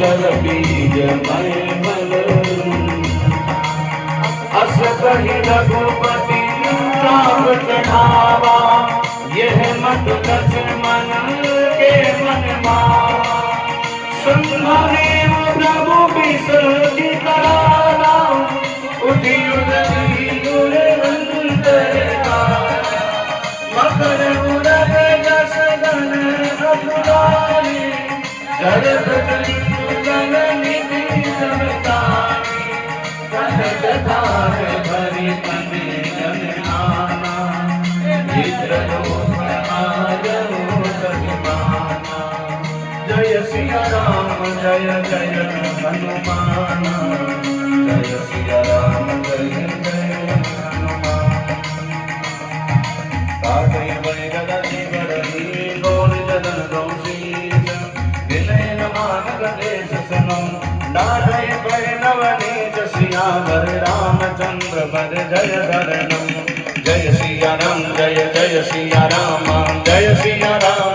अवसर बीज मय बल अस कही रघुपति राम चढ़ावा यह मत लक्ष्मण के मन मावा संघने प्रभु विसर की करारा उठी उदय मकर उरग जस गण अपुरारी जरत गण निधि चमकारी कनक धार भरी पने जनहाना चित्रलोक आजो सहिमाना जय सिया राम जय जय हनुमान जय सिया राम जय जय हनुमान काटय बलि गदति बरही गौर जदन गौशीश विनय मान गणेश सनो नारय पर नवनीत सियावर रामचंद्र वर जय धरणम जय सिया राम जय जय सिया राम जय सिया राम